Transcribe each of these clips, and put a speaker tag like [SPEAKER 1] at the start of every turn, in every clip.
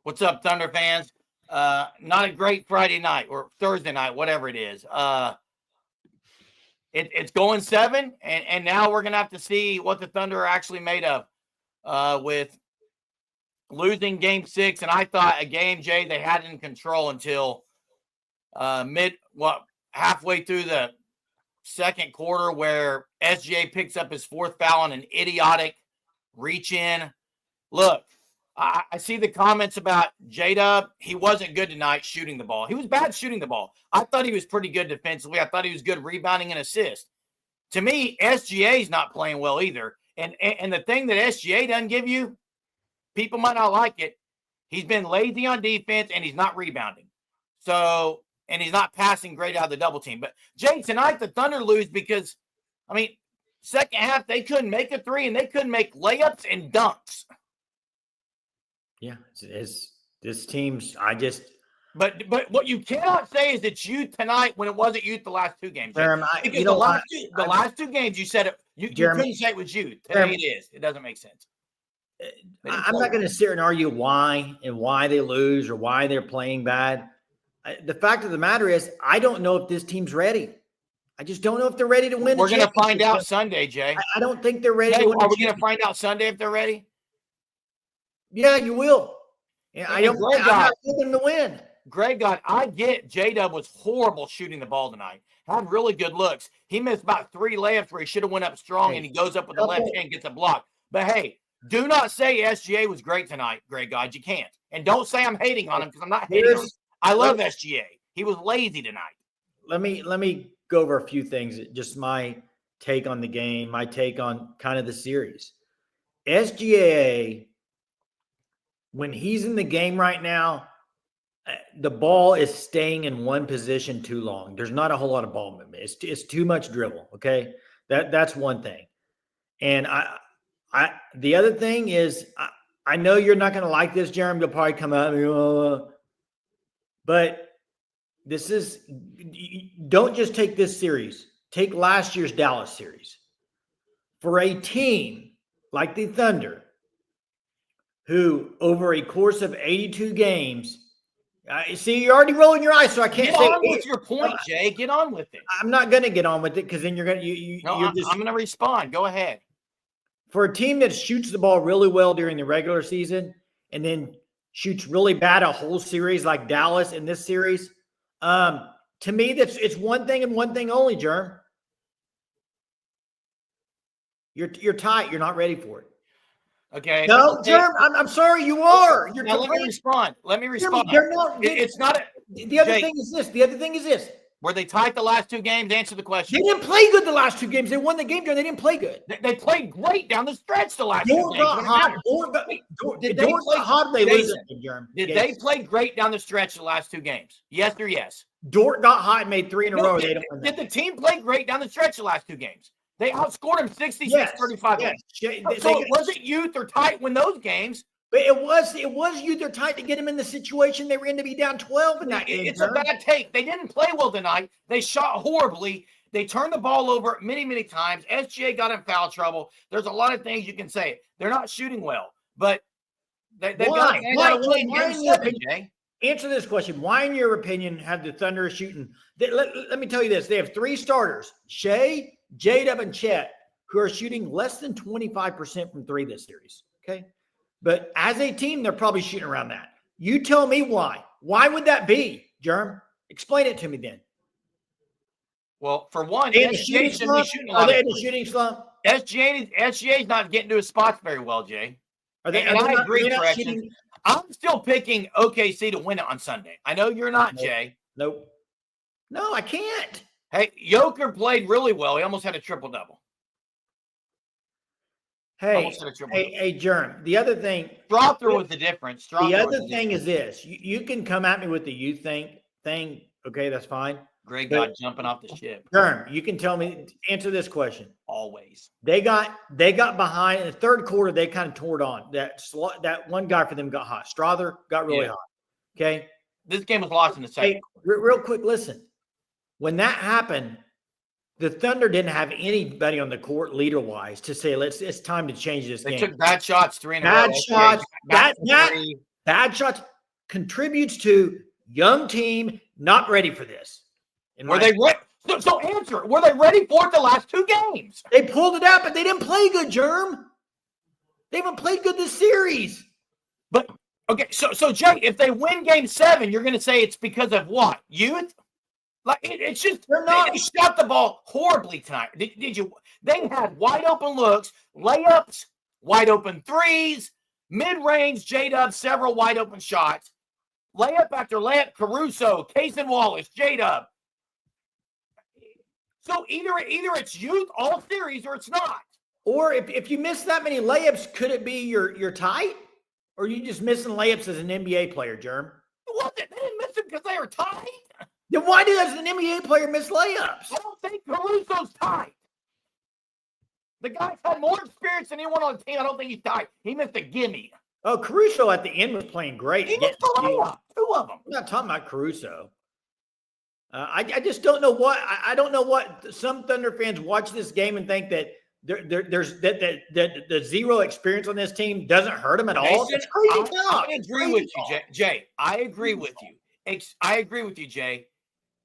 [SPEAKER 1] What's up, Thunder fans? Not a great Friday night or Thursday night, whatever it is. It's going 7, and now we're gonna have to see what the Thunder are actually made of with losing Game 6. And I thought a game, Jay, they had it in control until halfway through the second quarter, where SGA picks up his 4th foul on an idiotic reach in. Look, I see the comments about J-Dub. He wasn't good tonight shooting the ball. He was bad shooting the ball. I thought he was pretty good defensively. I thought he was good rebounding and assist. To me, SGA's not playing well either. And the thing that SGA doesn't give you, people might not like it, he's been lazy on defense and he's not rebounding. So, and he's not passing great out of the double team. But, Jay, tonight the Thunder lose because, second half they couldn't make a 3 and they couldn't make layups and dunks.
[SPEAKER 2] Yeah, this team's.
[SPEAKER 1] But what you cannot say is it's youth tonight when it wasn't youth the last 2 games.
[SPEAKER 2] Jeremy,
[SPEAKER 1] the last two games you said it. You couldn't say it was youth. Today it is. It doesn't make sense.
[SPEAKER 2] I'm not going to sit here and argue why they lose or why they're playing bad. The fact of the matter is, I don't know if this team's ready. I just don't know if they're ready to win.
[SPEAKER 1] We're going to find out Sunday, Jay.
[SPEAKER 2] I don't think they're ready.
[SPEAKER 1] Are we going to find out Sunday if they're ready?
[SPEAKER 2] Yeah, you will. Yeah, I'm not picking them to win.
[SPEAKER 1] Greg I get J-Dub was horrible shooting the ball tonight. Had really good looks. He missed about 3 layups where he should have went up strong, and he goes up with the left hand, gets a block. But hey, do not say SGA was great tonight, Greg God. You can't. And don't say I'm hating on him, because I'm not hating on him. I love SGA. He was lazy tonight.
[SPEAKER 2] Let me go over a few things. Just my take on the game, my take on kind of the series. SGA, when he's in the game right now, the ball is staying in one position too long. There's not a whole lot of ball movement. It's too much dribble. Okay, that's one thing. And the other thing is, I know you're not going to like this, Jeremy. You'll probably come out and but this is, don't just take this series. Take last year's Dallas series. For a team like the Thunder, who over a course of 82 games, see, you're already rolling your eyes, so I can't say.
[SPEAKER 1] Get on with your point, Jay. Get on with it.
[SPEAKER 2] I'm not going to get on with it, because then you're going to.
[SPEAKER 1] I'm going to respond. Go ahead.
[SPEAKER 2] For a team that shoots the ball really well during the regular season and then shoots really bad a whole series like Dallas in this series, to me, it's one thing and one thing only, Jerm. You're tight. You're not ready for it.
[SPEAKER 1] Okay.
[SPEAKER 2] No, Jerm, I'm sorry, you are.
[SPEAKER 1] Now let me respond. It's not.
[SPEAKER 2] The other thing is this.
[SPEAKER 1] Were they tight the last 2 games? Answer the question.
[SPEAKER 2] They didn't play good the last 2 games. They won the game, Jerm. They didn't play good.
[SPEAKER 1] They played great down the stretch the last 2 games.
[SPEAKER 2] Did they play hot? They lose, Jerm.
[SPEAKER 1] Did they play great down the stretch the last 2 games? Yes or yes?
[SPEAKER 2] Dort got hot and made 3 in a row.
[SPEAKER 1] Did the team play great down the stretch the last 2 games? They outscored them 66-35.
[SPEAKER 2] Yes.
[SPEAKER 1] So it wasn't youth or tight when those games.
[SPEAKER 2] But it was youth or tight to get them in the situation they were in to be down 12 in that game.
[SPEAKER 1] It's a bad take. They didn't play well tonight. They shot horribly. They turned the ball over many, many times. SGA got in foul trouble. There's a lot of things you can say. They're not shooting well, but they've got to win game 7, Jay.
[SPEAKER 2] Answer this question. Why, in your opinion, have the Thunder shooting? Let me tell you this. They have 3 starters, Shai, J-Dub, and Chet, who are shooting less than 25% from 3 this series. Okay. But as a team, they're probably shooting around that. You tell me why. Why would that be, Jerm? Explain it to me then.
[SPEAKER 1] Well, for one,
[SPEAKER 2] SGA shouldn't be shooting a lot. Are they in a shooting slump?
[SPEAKER 1] SGA's not getting to his spots very well, Jay.
[SPEAKER 2] I agree, correction.
[SPEAKER 1] I'm still picking OKC to win it on Sunday. I know you're not, Jay.
[SPEAKER 2] Nope. No, I can't.
[SPEAKER 1] Hey, Joker played really well. He almost had a triple-double.
[SPEAKER 2] Hey, Jerm, the other thing.
[SPEAKER 1] Strother was the difference.
[SPEAKER 2] The other thing is this. You can come at me with the youth thing. Okay, that's fine.
[SPEAKER 1] Greg got jumping off the ship.
[SPEAKER 2] Jerm, you can tell me, answer this question.
[SPEAKER 1] Always.
[SPEAKER 2] They got behind in the third quarter. They kind of tore it on. That one guy for them got hot. Strother got really hot. Okay.
[SPEAKER 1] This game was lost in the second.
[SPEAKER 2] Hey, real quick, listen. When that happened, the Thunder didn't have anybody on the court leader-wise to say, it's time to change this game.
[SPEAKER 1] They took bad shots 3 in a row.
[SPEAKER 2] Bad shots. Bad shots. contributes to young team not ready for this.
[SPEAKER 1] Were they ready? So answer. Were they ready for it the last 2 games?
[SPEAKER 2] They pulled it out, but they didn't play good, Germ. They haven't played good this series.
[SPEAKER 1] But okay, so Jay, if they win Game 7, you're going to say it's because of what? Youth? Like it's just
[SPEAKER 2] They're not.
[SPEAKER 1] They shot the ball horribly tonight. Did you? They had wide open looks, layups, wide open threes, mid range. J-Dub several wide open shots, layup after layup. Caruso, Cason Wallace, J-Dub. So either it's youth all series or it's not.
[SPEAKER 2] Or if you miss that many layups, could it be you're tight? Or are you just missing layups as an NBA player, Germ?
[SPEAKER 1] It wasn't. They didn't miss them because they were tight.
[SPEAKER 2] Then why does an NBA player miss layups?
[SPEAKER 1] I don't think Caruso's tight. The guy's had more experience than anyone on the team. I don't think he's tight. He missed a gimme.
[SPEAKER 2] Oh, Caruso at the end was playing great.
[SPEAKER 1] He missed a layup. 2 of them.
[SPEAKER 2] I'm not talking about Caruso. I just don't know what I don't know what some Thunder fans watch this game and think that there's that the zero experience on this team doesn't hurt them at all.
[SPEAKER 1] Mason,
[SPEAKER 2] It's crazy talk.
[SPEAKER 1] I agree with you, Jay. I agree with you. I agree with you, Jay.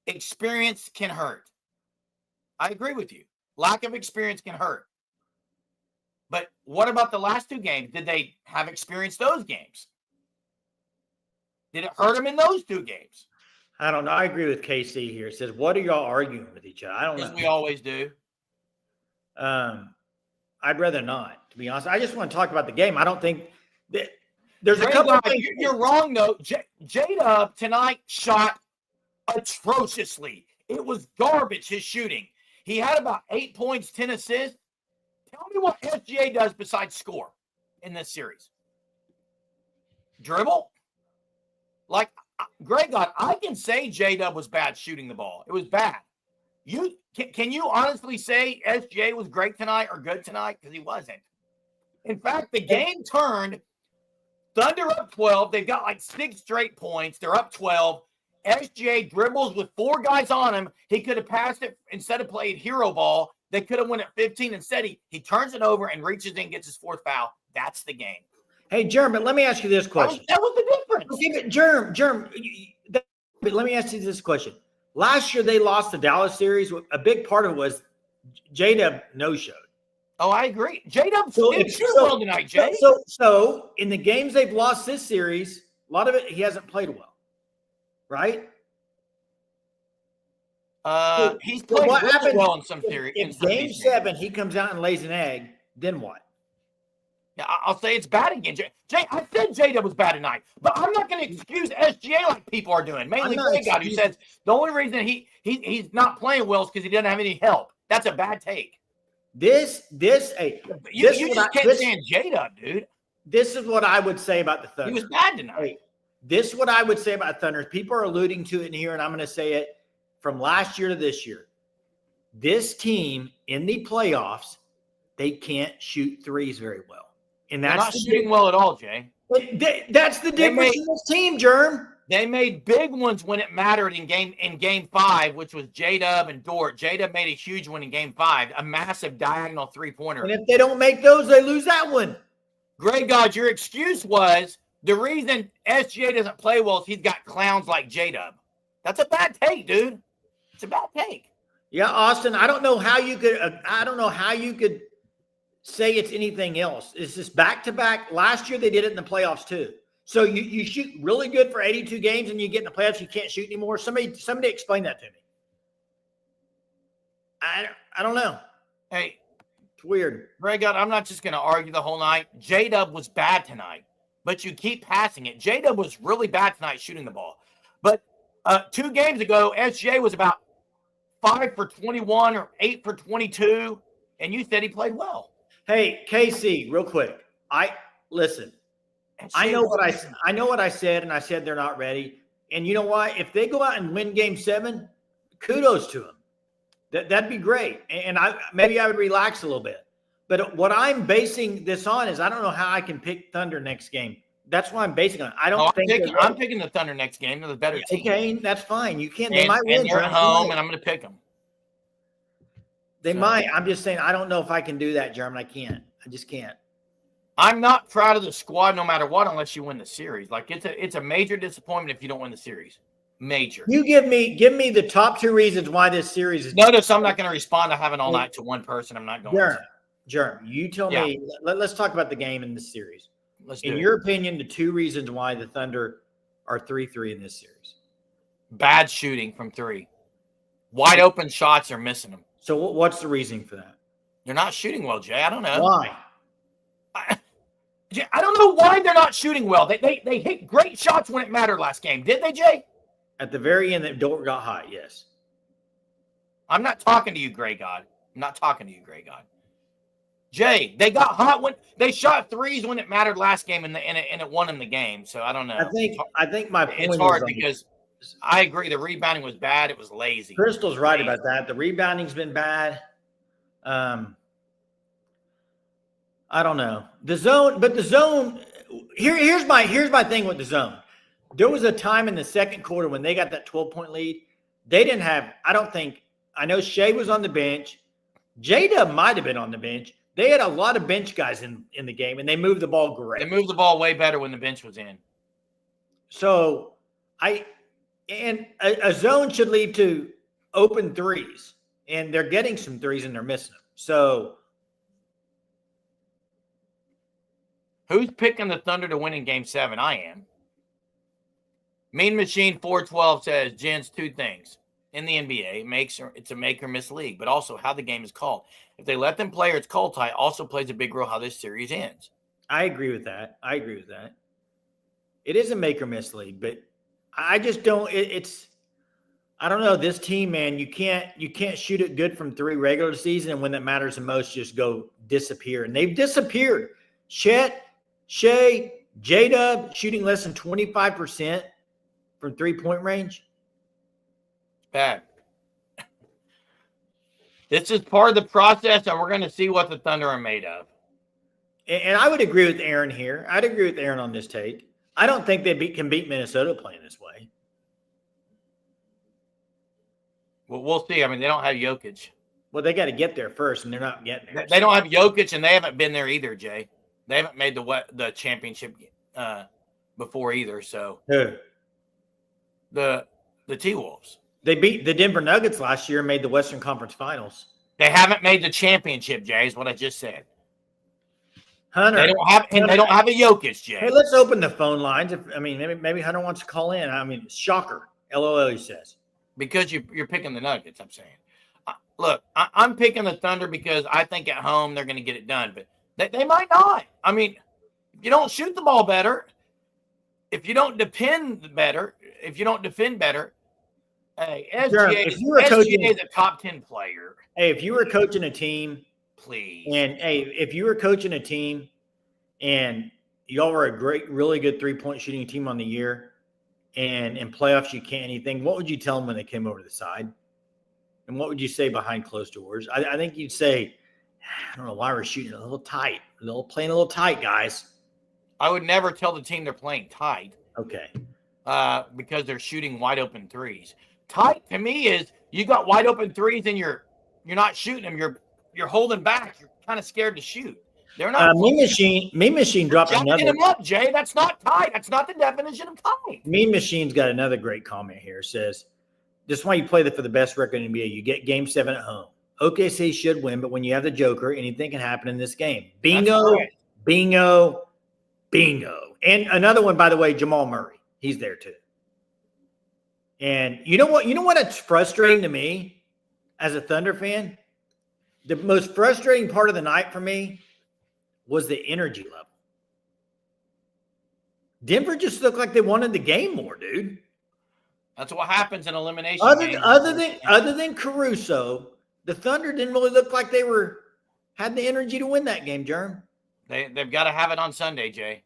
[SPEAKER 1] Experience can hurt. I agree with you. Lack of experience can hurt. But what about the last 2 games? Did they have experienced those games? Did it hurt them in those 2 games?
[SPEAKER 2] I don't know. I agree with KC here. It says, what are y'all arguing with each other? I don't know.
[SPEAKER 1] As we always do.
[SPEAKER 2] I'd rather not, to be honest. I just want to talk about the game. I don't think that there's a
[SPEAKER 1] Ray
[SPEAKER 2] couple
[SPEAKER 1] God,
[SPEAKER 2] of things.
[SPEAKER 1] You're wrong, though. J-Dub tonight shot atrociously. It was garbage, his shooting. He had about 8 points, 10 assists. Tell me what SGA does besides score in this series. Dribble? Like, Greg God, I can say J-Dub was bad shooting the ball. It was bad. Can you honestly say SGA was great tonight or good tonight? Because he wasn't. In fact, the game turned. Thunder up 12. They've got like 6 straight points. They're up 12. SGA dribbles with 4 guys on him. He could have passed it instead of playing hero ball. They could have won at 15. Instead, he turns it over and reaches in and gets his 4th foul. That's the game.
[SPEAKER 2] Hey, Germ, but let me ask you this question.
[SPEAKER 1] That was the difference.
[SPEAKER 2] Okay, but Germ, but let me ask you this question. Last year, they lost the Dallas series. A big part of it was J-Dub no-showed.
[SPEAKER 1] Oh, I agree. J-Dub didn't shoot well tonight, Jay.
[SPEAKER 2] So in the games they've lost this series, a lot of it, he hasn't played well, right?
[SPEAKER 1] He's played really well in some theory.
[SPEAKER 2] In game 7, he comes out and lays an egg, then what?
[SPEAKER 1] Yeah, I'll say it's bad again. Jay, I said J-Dub was bad tonight, but I'm not going to excuse SGA like people are doing. Mainly Greg God, who says the only reason he's not playing well is because he doesn't have any help. That's a bad take. You just can't stand J-Dub, dude.
[SPEAKER 2] This is what I would say about the Thunder.
[SPEAKER 1] He was bad tonight.
[SPEAKER 2] This is what I would say about Thunder. People are alluding to it in here, and I'm going to say it from last year to this year. This team in the playoffs, they can't shoot threes very well. And that's
[SPEAKER 1] not shooting well at all, Jay.
[SPEAKER 2] That's the difference in this team, Germ.
[SPEAKER 1] They made big ones when it mattered in game 5, which was J-Dub and Dort. J-Dub made a huge one in game 5, a massive diagonal 3-pointer.
[SPEAKER 2] And if they don't make those, they lose that one.
[SPEAKER 1] Greg God, your excuse was the reason SGA doesn't play well is he's got clowns like J-Dub. That's a bad take, dude. It's a bad take.
[SPEAKER 2] Yeah, Austin, I don't know how you could say it's anything else. It's just back-to-back. Last year they did it in the playoffs too. So you shoot really good for 82 games and you get in the playoffs, you can't shoot anymore. Somebody explain that to me. I don't know.
[SPEAKER 1] Hey,
[SPEAKER 2] it's weird.
[SPEAKER 1] Greg, I'm not just going to argue the whole night. J-Dub was bad tonight, but you keep passing it. J-Dub was really bad tonight shooting the ball. But 2 games ago, SGA was about 5 for 21 or 8 for 22, and you said he played well.
[SPEAKER 2] Hey, KC, real quick. Listen. I know what I said, and I said they're not ready. And you know what? If they go out and win game 7, kudos to them. That'd be great. And maybe I would relax a little bit. But what I'm basing this on is I don't know how I can pick Thunder next game. That's what I'm basing on.
[SPEAKER 1] I'm picking the Thunder next game. They're the better team.
[SPEAKER 2] Okay, that's fine. You can't. They might win.
[SPEAKER 1] And they're at home, and I'm going to pick them.
[SPEAKER 2] They might. I'm just saying I don't know if I can do that, German. I can't. I just can't.
[SPEAKER 1] I'm not proud of the squad no matter what unless you win the series. Like it's a major disappointment if you don't win the series. Major.
[SPEAKER 2] You give me the top 2 reasons why this series is.
[SPEAKER 1] Notice I'm not going to respond to having all night to one person. I'm not going to.
[SPEAKER 2] Germ, you tell me. Let's talk about the game in this series. In your opinion, the 2 reasons why the Thunder are 3-3 in this series.
[SPEAKER 1] Bad shooting from 3. Wide open shots are missing them.
[SPEAKER 2] So what's the reasoning for that?
[SPEAKER 1] They're not shooting well, Jay. I don't know.
[SPEAKER 2] Why?
[SPEAKER 1] I don't know why they're not shooting well. They hit great shots when it mattered last game. Did they, Jay?
[SPEAKER 2] At the very end, the door got hot, yes.
[SPEAKER 1] I'm not talking to you, Gray God. I'm not talking to you, Gray God. Jay, they got hot when they shot threes when it mattered last game, and it won them the game. So I don't know.
[SPEAKER 2] I think my point
[SPEAKER 1] it's hard because I agree the rebounding was bad. It was lazy.
[SPEAKER 2] Crystal's right about that. The rebounding's been bad. I don't know the zone, but the zone. Here's my thing with the zone. There was a time in the second quarter when they got that 12-point lead. They didn't have. I know Shai was on the bench. J-Dub might have been on the bench. They had a lot of bench guys in the game, and they moved the ball great.
[SPEAKER 1] They moved the ball way better when the bench was in.
[SPEAKER 2] So a zone should lead to open threes, and they're getting some threes and they're missing them. So
[SPEAKER 1] who's picking the Thunder to win in Game 7? I am. Mean Machine 412 says, Jens, 2 things. In the NBA, it's a make or miss league, but also how the game is called. If they let them play or it's called tight, also plays a big role how this series ends.
[SPEAKER 2] I agree with that. It is a make or miss league, but I just don't. I don't know. This team, man, you can't shoot it good from 3 regular season, and when that matters the most, just go disappear. And they've disappeared. Chet, Shai, J-Dub shooting less than 25% from 3-point range.
[SPEAKER 1] Bad. This is part of the process, and we're going to see what the Thunder are made of.
[SPEAKER 2] And I would agree with Aaron here. I'd agree with Aaron on this take. I don't think they can beat Minnesota playing this way.
[SPEAKER 1] Well, we'll see. I mean, they don't have Jokic.
[SPEAKER 2] Well, they got to get there first, and they're not getting there.
[SPEAKER 1] They don't have Jokic, and they haven't been there either, Jay. They haven't made the championship before either. So
[SPEAKER 2] who?
[SPEAKER 1] The T-Wolves.
[SPEAKER 2] They beat the Denver Nuggets last year and made the Western Conference Finals.
[SPEAKER 1] They haven't made the championship, Jay, is what I just said.
[SPEAKER 2] Hunter.
[SPEAKER 1] They don't have a Jokic, Jay.
[SPEAKER 2] Hey, let's open the phone lines. Maybe Hunter wants to call in. I mean, shocker. LOL, he says.
[SPEAKER 1] Because you're picking the Nuggets, I'm saying. Look, I'm picking the Thunder because I think at home they're going to get it done, but they might not. I mean, if you don't shoot the ball better, if you don't defend better, hey, SGA is a top 10 player.
[SPEAKER 2] Hey, if you were coaching a team,
[SPEAKER 1] please.
[SPEAKER 2] And hey, if you were coaching a team and y'all were a really good 3-point shooting team on the year, and in playoffs you can't anything, what would you tell them when they came over the side? And what would you say behind closed doors? I think you'd say, I don't know why we're shooting a little tight. Playing a little tight, guys.
[SPEAKER 1] I would never tell the team they're playing tight.
[SPEAKER 2] Okay.
[SPEAKER 1] Because they're shooting wide open threes. Tight to me is you got wide open threes and you're not shooting them. You're holding back. You're kind of scared to shoot. They're not.
[SPEAKER 2] Mean Machine dropped another.
[SPEAKER 1] Them up, Jay. That's not tight. That's not the definition of tight.
[SPEAKER 2] Mean Machine's got another great comment here. It says, this is why you play for the best record in the NBA. You get Game 7 at home. OKC should win, but when you have the Joker, anything can happen in this game. Bingo, bingo, bingo. And another one, by the way, Jamal Murray. He's there too. And you know what? You know what? It's frustrating to me as a Thunder fan. The most frustrating part of the night for me was the energy level. Denver just looked like they wanted the game more, dude.
[SPEAKER 1] That's what happens in elimination.
[SPEAKER 2] Other than Caruso, the Thunder didn't really look like they had the energy to win that game, Jerm.
[SPEAKER 1] They've got to have it on Sunday, Jay.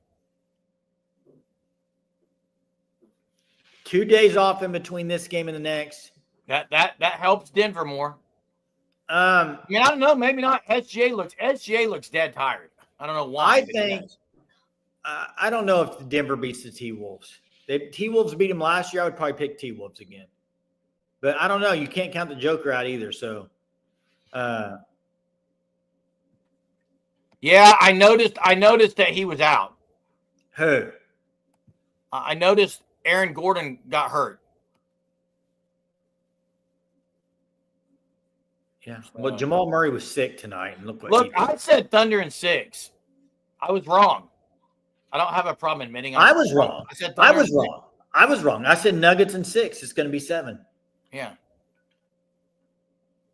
[SPEAKER 2] 2 days off in between this game and the next.
[SPEAKER 1] That helps Denver more.
[SPEAKER 2] I
[SPEAKER 1] mean, I don't know. Maybe not. SGA looks dead tired. I don't know why.
[SPEAKER 2] I don't know if Denver beats the T-Wolves. T-Wolves beat them last year. I would probably pick T-Wolves again. But I don't know. You can't count the Joker out either. So,
[SPEAKER 1] Yeah, I noticed that he was out.
[SPEAKER 2] Who?
[SPEAKER 1] I noticed Aaron Gordon got hurt.
[SPEAKER 2] Yeah. Well, Jamal Murray was sick tonight, and look what
[SPEAKER 1] Look,
[SPEAKER 2] he did.
[SPEAKER 1] I said Thunder in 6. I was wrong. I don't have a problem admitting
[SPEAKER 2] I was wrong.
[SPEAKER 1] I said
[SPEAKER 2] I
[SPEAKER 1] Thunder
[SPEAKER 2] was
[SPEAKER 1] in 6.
[SPEAKER 2] wrong. I was wrong. I said Nuggets in 6. It's going to be 7.
[SPEAKER 1] Yeah.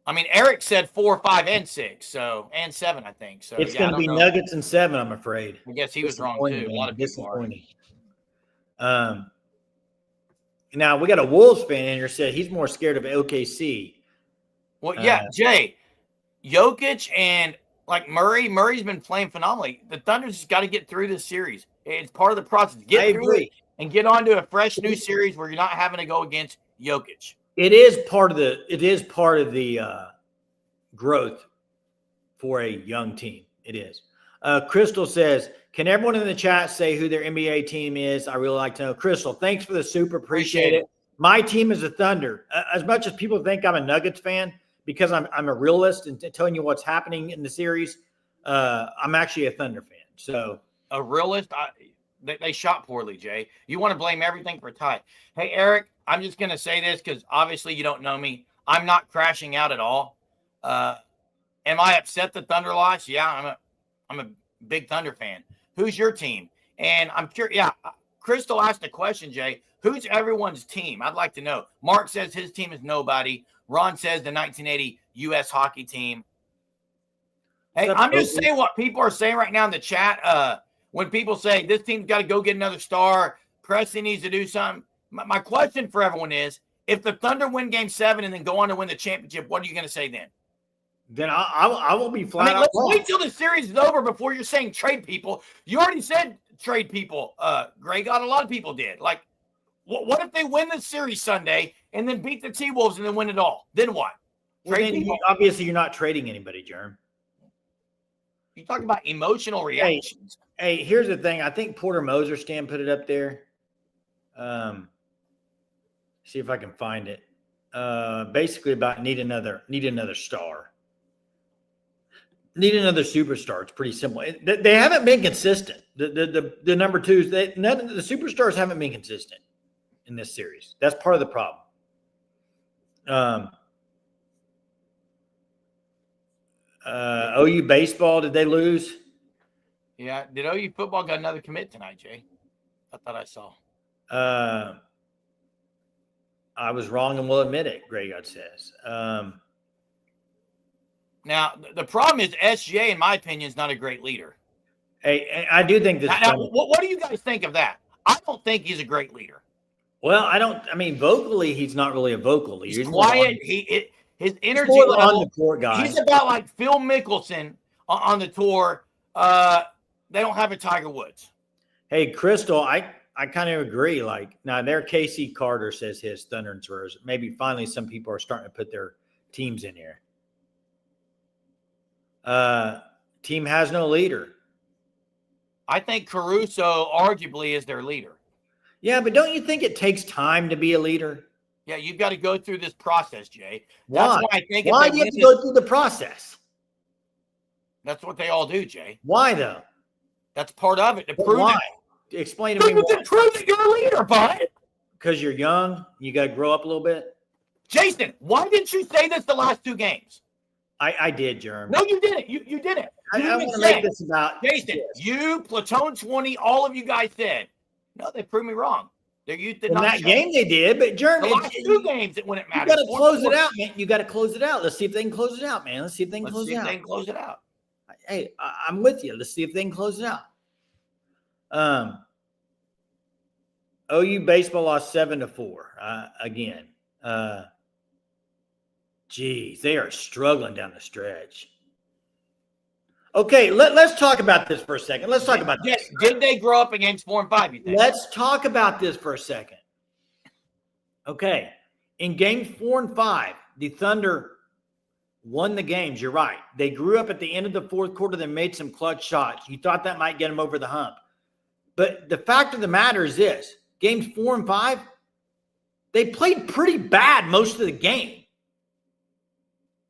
[SPEAKER 1] I mean, Eric said 4, 5, and 6, so and 7, I think. So
[SPEAKER 2] It's
[SPEAKER 1] yeah,
[SPEAKER 2] going to be Nuggets in 7. I'm afraid.
[SPEAKER 1] I guess he was wrong too. A lot of people are.
[SPEAKER 2] Now we got a Wolves fan in here said he's more scared of OKC.
[SPEAKER 1] Well, yeah, Jay, Jokic and like Murray's been playing phenomenally. The Thunder's just got to get through this series. It's part of the process. Get through it and get on to a fresh new series where you're not having to go against Jokic.
[SPEAKER 2] It is part of the growth for a young team. It is. Crystal says, can everyone in the chat say who their NBA team is? I really like to know. Crystal, thanks for the super. Appreciate it. My team is the Thunder. As much as people think I'm a Nuggets fan because I'm a realist and telling you what's happening in the series, I'm actually a Thunder fan. So
[SPEAKER 1] a realist, they shot poorly, Jay. You want to blame everything for tie. Hey, Eric, I'm just going to say this because obviously you don't know me. I'm not crashing out at all. Am I upset the Thunder lost? Yeah, I'm a big Thunder fan. Who's your team? And I'm curious. Yeah, Crystal asked a question, Jay. Who's everyone's team? I'd like to know. Mark says his team is nobody. Ron says the 1980 U.S. hockey team. Hey, I'm just saying what people are saying right now in the chat. When people say this team's got to go get another star, Preston needs to do something. My question for everyone is, if the Thunder win Game 7 and then go on to win the championship, what are you going to say then?
[SPEAKER 2] Then I will be flat out
[SPEAKER 1] let's
[SPEAKER 2] wrong.
[SPEAKER 1] wait till the series is over before you're saying trade people. You already said trade people. Greg, a lot of people did. Like, what if they win the series Sunday and then beat the T-Wolves and then win it all? Then what?
[SPEAKER 2] Trade people? Obviously, you're not trading anybody, Jerm.
[SPEAKER 1] You talk about emotional reactions.
[SPEAKER 2] Hey, here's the thing. I think Porter Moser Stan put it up there. See if I can find it. Basically about need another star. Need another superstar. It's pretty simple. They haven't been consistent. The number twos, none of the superstars haven't been consistent in this series. That's part of the problem. OU baseball, did they lose?
[SPEAKER 1] Yeah. Did OU football got another commit tonight, Jay? I thought I saw.
[SPEAKER 2] I was wrong and will admit it, Greg says.
[SPEAKER 1] Now, the problem is SGA, in my opinion, is not a great leader.
[SPEAKER 2] Hey, I do think this.
[SPEAKER 1] Now, what do you guys think of that? I don't think he's a great leader.
[SPEAKER 2] Well, vocally, he's not really a vocal leader.
[SPEAKER 1] He's quiet. His energy
[SPEAKER 2] level,
[SPEAKER 1] on
[SPEAKER 2] the court guy.
[SPEAKER 1] He's about like Phil Mickelson on the tour. They don't have a Tiger Woods.
[SPEAKER 2] Hey, Crystal, I kind of agree. Like, now there, Casey Carter says his Thunder and Spurs. Maybe finally some people are starting to put their teams in here. Team has no leader.
[SPEAKER 1] I think Caruso arguably is their leader.
[SPEAKER 2] Yeah, but don't you think it takes time to be a leader?
[SPEAKER 1] Yeah, you've got to go through this process, Jay.
[SPEAKER 2] Why?
[SPEAKER 1] That's why I think.
[SPEAKER 2] Why do you have to go through the process?
[SPEAKER 1] That's what they all do, Jay.
[SPEAKER 2] Why though?
[SPEAKER 1] That's part of it. To prove
[SPEAKER 2] why? Explain to me why.
[SPEAKER 1] To prove that you're a leader, bud.
[SPEAKER 2] Because you're young, you got to grow up a little bit.
[SPEAKER 1] Jason, why didn't you say this the last 2 games?
[SPEAKER 2] I did, Jerm.
[SPEAKER 1] No, you didn't. You didn't.
[SPEAKER 2] I want to make this about
[SPEAKER 1] Jason. You, Platoon 20, all of you guys said. No, they proved me wrong. Their youth did not.
[SPEAKER 2] In that game they did, but Jerm,
[SPEAKER 1] the last 2 games it wouldn't matter.
[SPEAKER 2] You got to close it out, man. You got to close it out. Let's see if they can close it out, man. Let's see if they can close it out. Hey, I'm with you. Let's see if they can close it out. OU baseball lost 7-4 again. Geez, they are struggling down the stretch. Okay, let's talk about this for a second. Let's talk about this.
[SPEAKER 1] Did they grow up against 4 and 5, you think?
[SPEAKER 2] Let's talk about this for a second. Okay, in games 4 and 5, the Thunder won the games. You're right. They grew up at the end of the fourth quarter. They made some clutch shots. You thought that might get them over the hump. But the fact of the matter is this. Games 4 and 5, they played pretty bad most of the game.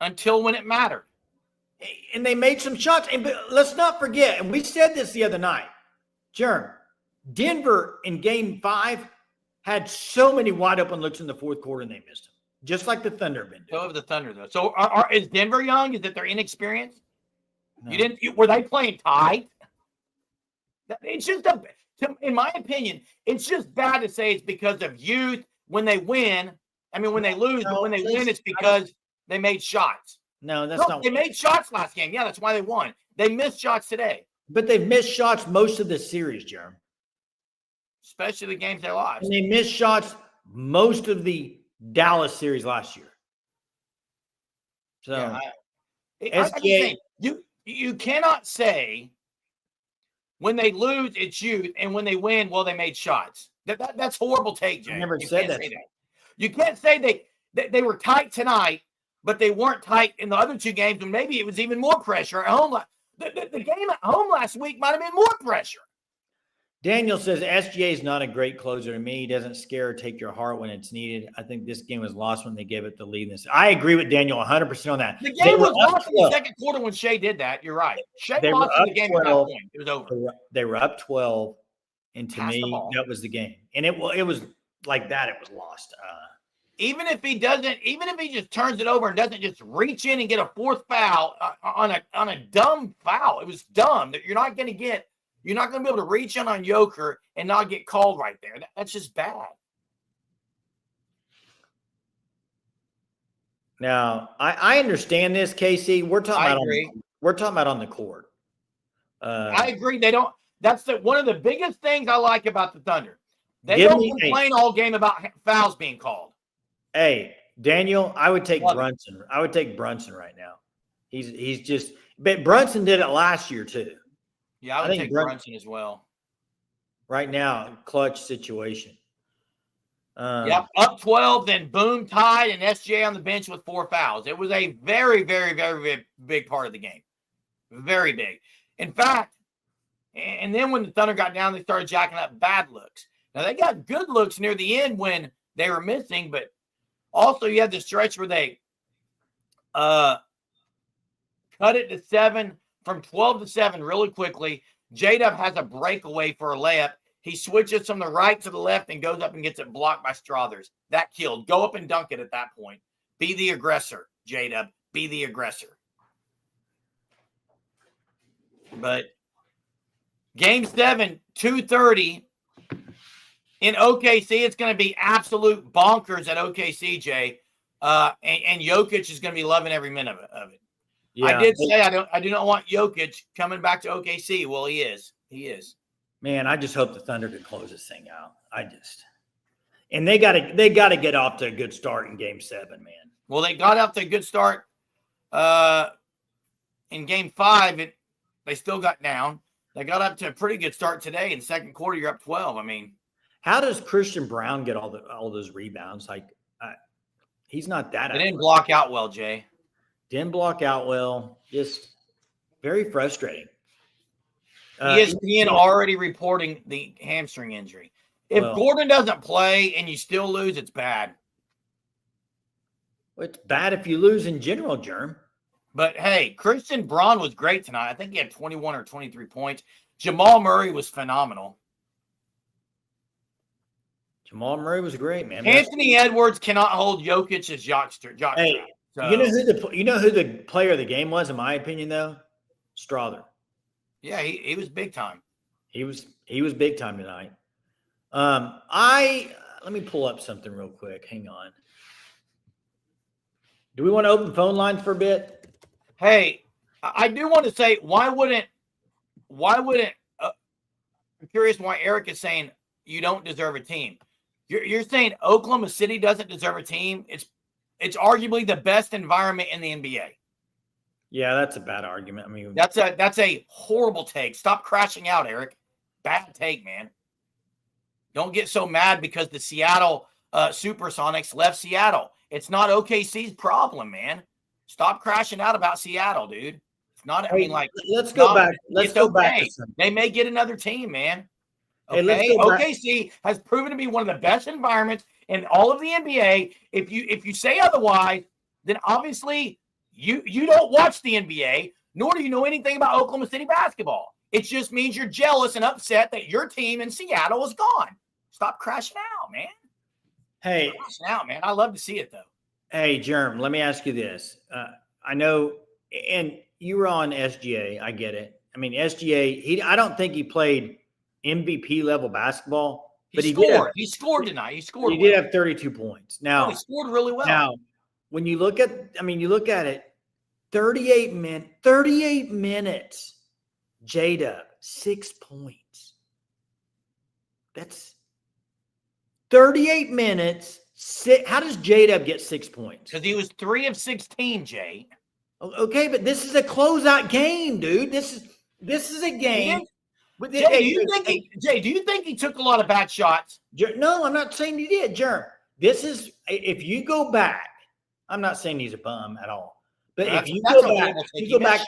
[SPEAKER 1] Until when it mattered.
[SPEAKER 2] And they made some shots. But let's not forget, and we said this the other night, Jerm, Denver in game 5 had so many wide open looks in the fourth quarter and they missed them, just like the Thunder have been doing.
[SPEAKER 1] So have the Thunder, though. So is Denver young? Is it their inexperience?
[SPEAKER 2] No.
[SPEAKER 1] Were they playing tight? It's just in my opinion, it's just bad to say it's because of youth when they win. I mean, when they lose, but when they win, it's because they made shots.
[SPEAKER 2] No, that's not.
[SPEAKER 1] They made shots last game. Yeah, that's why they won. They missed shots today.
[SPEAKER 2] But they've missed shots most of the series, Jerm.
[SPEAKER 1] Especially the games they lost.
[SPEAKER 2] And they missed shots most of the Dallas series last year. So,
[SPEAKER 1] SGA, you cannot say when they lose, it's youth, and when they win, well, they made shots. That's horrible take, Jay.
[SPEAKER 2] I never said that.
[SPEAKER 1] You can't say they were tight tonight, but they weren't tight in the other two games, and maybe it was even more pressure at home. The game at home last week might have been more pressure.
[SPEAKER 2] Daniel says SGA is not a great closer to me. He doesn't scare or take your heart when it's needed. I think this game was lost when they gave it the lead. I agree with Daniel 100% on that.
[SPEAKER 1] The game was lost in the second quarter when Shai did that. You're right. Shai lost the game at that point. It was over.
[SPEAKER 2] They were up 12, and to me, that was the game. And it was like that. It was lost.
[SPEAKER 1] Even if he just turns it over and doesn't just reach in and get a fourth foul on a dumb foul, it was dumb. That you're not going to be able to reach in on Joker and not get called right there. That's just bad.
[SPEAKER 2] Now, I understand this, Casey. We're talking about on the court.
[SPEAKER 1] I agree. They don't. That's one of the biggest things I like about the Thunder. They don't complain all game about fouls being called.
[SPEAKER 2] Hey, Daniel, I would take Brunson. I would take Brunson right now. He's just, but Brunson did it last year too.
[SPEAKER 1] Yeah, I would take Brunson as well.
[SPEAKER 2] Right now, clutch situation.
[SPEAKER 1] Yep, up 12, then boom, tied, and SGA on the bench with 4 fouls. It was a very, very, very big part of the game. Very big. In fact, and then when the Thunder got down, they started jacking up bad looks. Now, they got good looks near the end when they were missing, but also you had the stretch where they cut it to 7, from 12 to 7 really quickly. J-Dub has a breakaway for a layup. He switches from the right to the left and goes up and gets it blocked by Strothers. That killed. Go up and dunk it at that point. Be the aggressor, J-Dub. Be the aggressor. But game 7, 2:30 in OKC. It's going to be absolute bonkers at OKC, Jay. And Jokic is going to be loving every minute of it. Yeah, I did say I do not want Jokic coming back to OKC. Well, he is. He is.
[SPEAKER 2] Man, I just hope the Thunder can close this thing out. And they got to get off to a good start in game 7, man.
[SPEAKER 1] Well, they got off to a good start in game 5. They still got down. They got up to a pretty good start today. In second quarter, you're up 12. I mean,
[SPEAKER 2] how does Christian Brown get all those rebounds? He's not that.
[SPEAKER 1] They didn't block out well, Jay.
[SPEAKER 2] Didn't block out well. Just very frustrating.
[SPEAKER 1] ESPN already reporting the hamstring injury. If Gordon doesn't play and you still lose, it's bad.
[SPEAKER 2] It's bad if you lose in general, Germ.
[SPEAKER 1] But, hey, Christian Braun was great tonight. I think he had 21 or 23 points. Jamal Murray was phenomenal.
[SPEAKER 2] Jamal Murray was great, man.
[SPEAKER 1] Anthony Edwards cannot hold Jokic's jockstrap.
[SPEAKER 2] Hey, so, you know who the player of the game was, in my opinion, though? Strother.
[SPEAKER 1] Yeah, he was big time.
[SPEAKER 2] He was big time tonight. Let me pull up something real quick. Hang on. Do we want to open phone lines for a bit?
[SPEAKER 1] Hey, I do want to say, why wouldn't I'm curious why Eric is saying you don't deserve a team. You're saying Oklahoma City doesn't deserve a team. It's arguably the best environment in the NBA.
[SPEAKER 2] Yeah, that's a bad argument. I mean,
[SPEAKER 1] that's a horrible take. Stop crashing out, Eric. Bad take, man. Don't get so mad because the Seattle Supersonics left Seattle. It's not OKC's problem, man. Stop crashing out about Seattle, dude. It's not. I mean, like,
[SPEAKER 2] let's go back. Let's go back.
[SPEAKER 1] They may get another team, man. Okay,
[SPEAKER 2] hey,
[SPEAKER 1] OKC has proven to be one of the best environments in all of the NBA. If you say otherwise, then obviously You don't watch the NBA, nor do you know anything about Oklahoma City basketball. It just means you're jealous and upset that your team in Seattle is gone. Stop crashing out, man.
[SPEAKER 2] Hey,
[SPEAKER 1] crashing out, man. I love to see it though.
[SPEAKER 2] Hey, Germ, let me ask you this. I know, and you were on SGA. I get it. I mean, SGA, I don't think he played MVP level basketball, but
[SPEAKER 1] he scored tonight. He scored.
[SPEAKER 2] He did have 32 points. Now,
[SPEAKER 1] he scored really well.
[SPEAKER 2] Now, when you look at it, 38 minutes, J-Dub, 6 points. That's 38 minutes. How does J-Dub get 6 points?
[SPEAKER 1] Because he was 3 of 16, Jay.
[SPEAKER 2] Okay, but this is a closeout game, dude. This is a game.
[SPEAKER 1] Jay, do you think he took a lot of bad shots?
[SPEAKER 2] No, I'm not saying he did, Jerm. This is, if you go back, I'm not saying he's a bum at all. But if you go back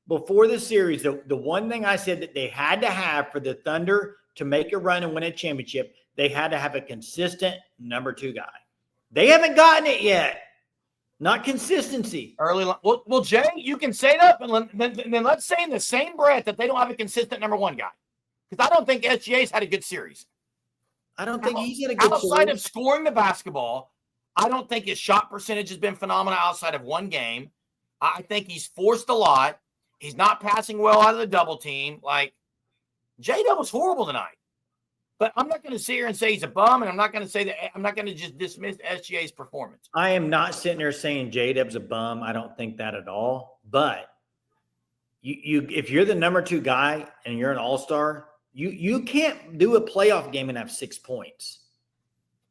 [SPEAKER 2] before the series, the one thing I said that they had to have for the Thunder to make a run and win a championship, they had to have a consistent number 2 guy. They haven't gotten it yet. Not consistency.
[SPEAKER 1] Well, Jay, you can say that, but then let's say in the same breath that they don't have a consistent number 1 guy. Because I don't think SGA's had a good series.
[SPEAKER 2] I don't think he's had a good series.
[SPEAKER 1] Outside of scoring the basketball, I don't think his shot percentage has been phenomenal outside of 1 game. I think he's forced a lot. He's not passing well out of the double team. Like, J-Dub was horrible tonight. But I'm not going to sit here and say he's a bum, and I'm not going to just dismiss SGA's performance.
[SPEAKER 2] I am not sitting there saying J-Dub's a bum. I don't think that at all. But if you're the number 2 guy and you're an all-star, you can't do a playoff game and have 6 points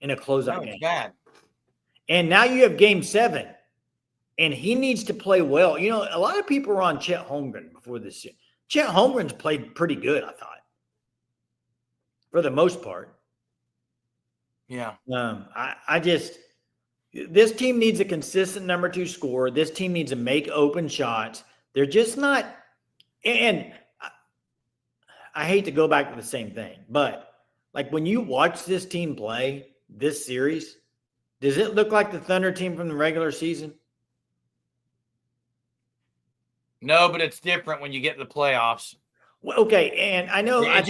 [SPEAKER 2] in a closeout game.
[SPEAKER 1] Bad.
[SPEAKER 2] And now you have game 7, and he needs to play well. You know, a lot of people were on Chet Holmgren before this year. Chet Holmgren's played pretty good, I thought, for the most part.
[SPEAKER 1] Yeah.
[SPEAKER 2] This team needs a consistent number 2 scorer. This team needs to make open shots. They're just not, and I hate to go back to the same thing, but like when you watch this team play this series, does it look like the Thunder team from the regular season?
[SPEAKER 1] No, but it's different when you get to the playoffs.
[SPEAKER 2] Well, okay, and I know
[SPEAKER 1] it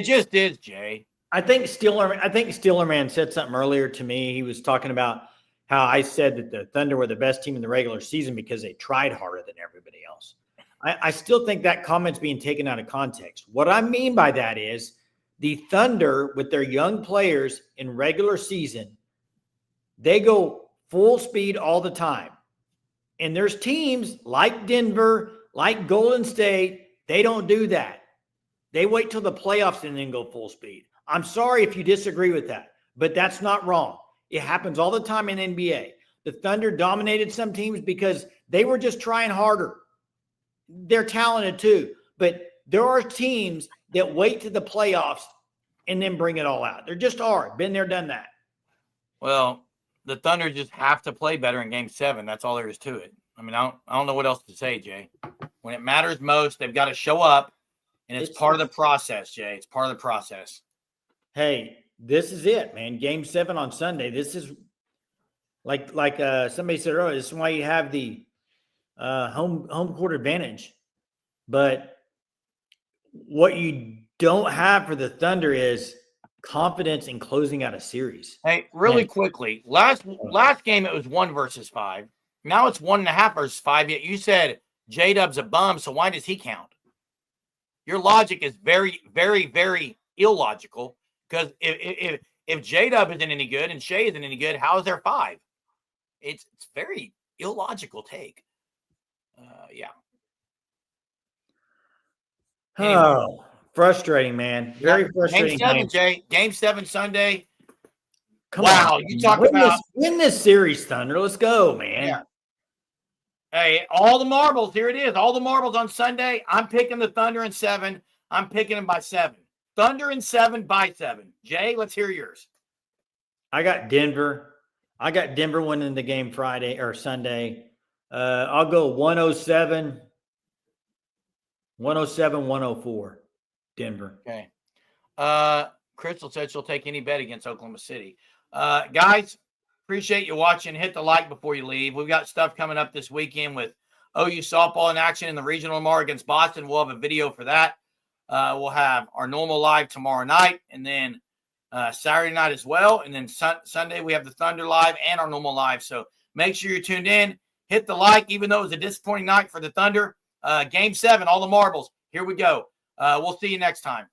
[SPEAKER 1] just is, Jay.
[SPEAKER 2] I think Steelerman said something earlier to me. He was talking about how I said that the Thunder were the best team in the regular season because they tried harder than everybody else. I still think that comment's being taken out of context. What I mean by that is the Thunder, with their young players in regular season, they go full speed all the time. And there's teams like Denver, like Golden State, they don't do that. They wait till the playoffs and then go full speed. I'm sorry if you disagree with that, but that's not wrong. It happens all the time in NBA. The Thunder dominated some teams because they were just trying harder. They're talented too, but there are teams that wait to the playoffs and then bring it all out. There just are. Been there, done that.
[SPEAKER 1] Well, the Thunder just have to play better in Game 7. That's all there is to it. I mean, I don't know what else to say, Jay. When it matters most, they've got to show up, and it's part of the process, Jay. It's part of the process.
[SPEAKER 2] Hey, this is it, man. Game 7 on Sunday. This is like somebody said earlier. This is why you have the home court advantage. But what you don't have for the Thunder is confidence in closing out a series.
[SPEAKER 1] Hey, really quickly, last game it was 1 versus 5. Now it's 1.5 versus 5. Yet you said J-Dub's a bum, so why does he count? Your logic is very, very, very illogical. Because if J-Dub isn't any good and Shai isn't any good, how is there 5? It's very illogical take. Yeah.
[SPEAKER 2] Anyway. Oh, frustrating, man. Very frustrating.
[SPEAKER 1] Game 7, Jay. Game 7 Sunday.
[SPEAKER 2] Come on.
[SPEAKER 1] You talk about
[SPEAKER 2] win this series, Thunder. Let's go, man.
[SPEAKER 1] Yeah. Hey, all the marbles. Here it is. All the marbles on Sunday. I'm picking the Thunder in 7. I'm picking them by 7. Thunder in 7 by 7. Jay, let's hear yours.
[SPEAKER 2] I got Denver. I got Denver winning the game Friday or Sunday. I'll go 107, 104, Denver.
[SPEAKER 1] Okay. Crystal said she'll take any bet against Oklahoma City. Guys, Appreciate you watching. Hit the like before you leave. We've got stuff coming up this weekend with OU softball in action in the regional tomorrow against Boston. We'll have a video for that. We'll have our normal live tomorrow night, and then Saturday night as well. And then Sunday we have the Thunder live and our normal live. So make sure you're tuned in. Hit the like, even though it was a disappointing night for the Thunder. Game 7, all the marbles. Here we go. We'll see you next time.